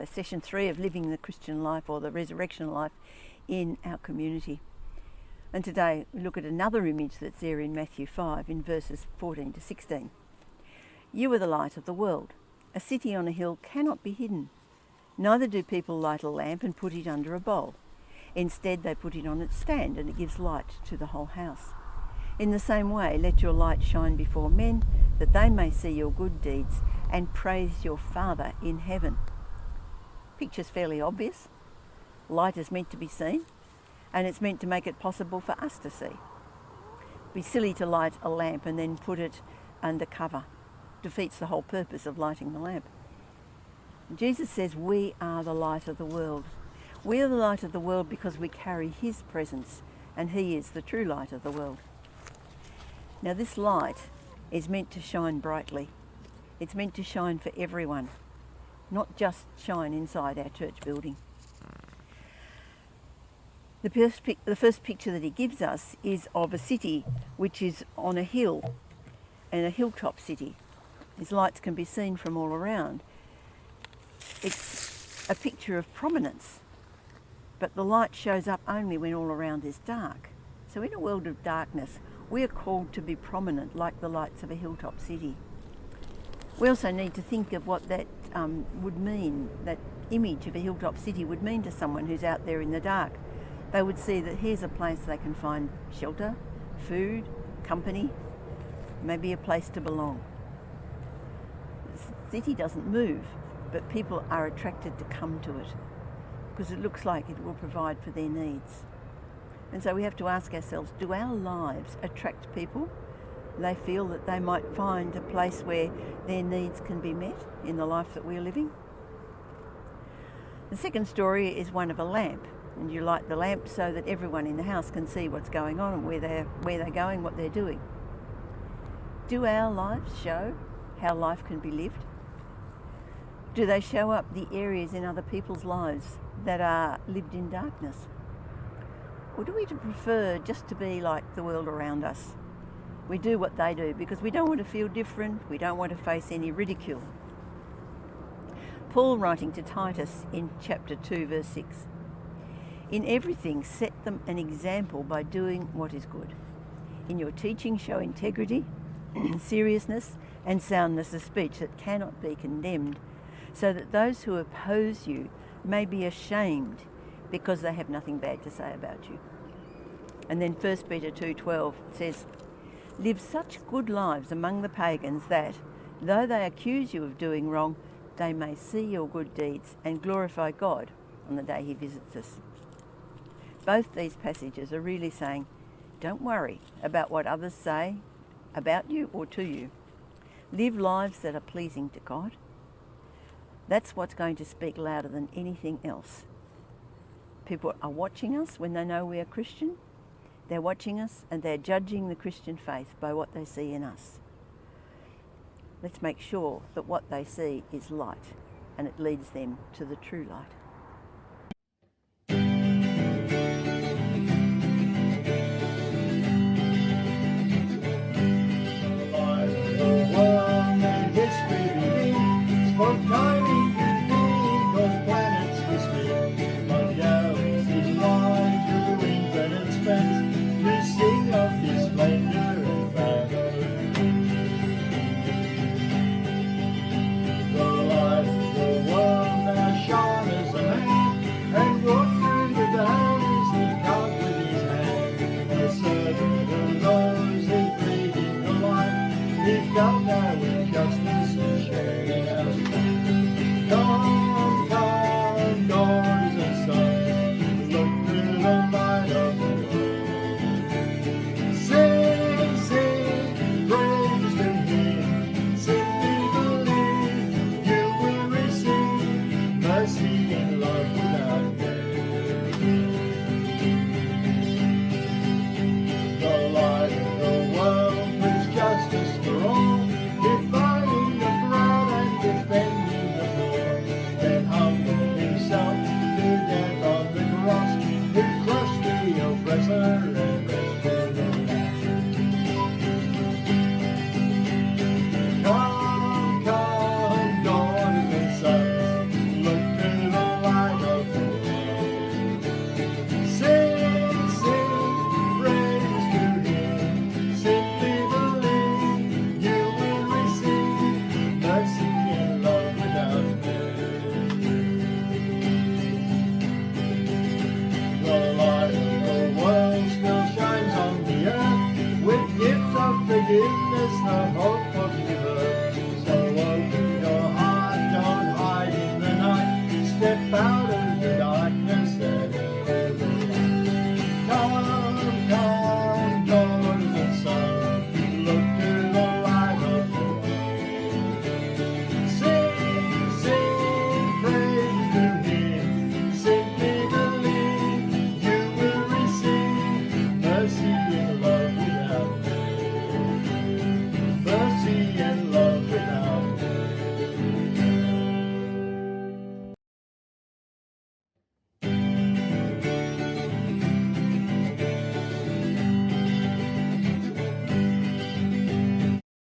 So session 3 of living the Christian life or the resurrection life in our community. And today we look at another image that's there in Matthew 5 in verses 14 to 16. You are the light of the world. A city on a hill cannot be hidden. Neither do people light a lamp and put it under a bowl. Instead, they put it on its stand, and it gives light to the whole house. In the same way, let your light shine before men, that they may see your good deeds and praise your Father in heaven. Picture's fairly obvious. Light is meant to be seen, and it's meant to make it possible for us to see. It'd be silly to light a lamp and then put it under cover. Defeats the whole purpose of lighting the lamp. Jesus says we are the light of the world. We are the light of the world because we carry his presence, and he is the true light of the world. Now this light is meant to shine brightly. It's meant to shine for everyone, not just shine inside our church building. The first picture that he gives us is of a city which is on a hill, and a hilltop city. His lights can be seen from all around. It's a picture of prominence, but the light shows up only when all around is dark. So in a world of darkness, we are called to be prominent like the lights of a hilltop city. We also need to think of what that would mean, that image of a hilltop city would mean to someone who's out there in the dark. They would see that here's a place they can find shelter, food, company, maybe a place to belong. The city doesn't move, but people are attracted to come to it because it looks like it will provide for their needs. And so we have to ask ourselves, do our lives attract people? They feel that they might find a place where their needs can be met in the life that we're living? The second story is one of a lamp, and you light the lamp so that everyone in the house can see what's going on and where they're going, what they're doing. Do our lives show how life can be lived? Do they show up the areas in other people's lives that are lived in darkness? Or do we prefer just to be like the world around us? We do what they do because we don't want to feel different, we don't want to face any ridicule. Paul, writing to Titus in chapter 2 verse 6, in everything set them an example by doing what is good. In your teaching show integrity, seriousness and soundness of speech that cannot be condemned, so that those who oppose you may be ashamed because they have nothing bad to say about you. And then 1 Peter 2:12 says, live such good lives among the pagans that, though they accuse you of doing wrong, they may see your good deeds and glorify God on the day he visits us. Both these passages are really saying, don't worry about what others say about you or to you. Live lives that are pleasing to God. That's what's going to speak louder than anything else. People are watching us when they know we are Christian. They're watching us and they're judging the Christian faith by what they see in us. Let's make sure that what they see is light and it leads them to the true light. Come, daughters and sons, look to Come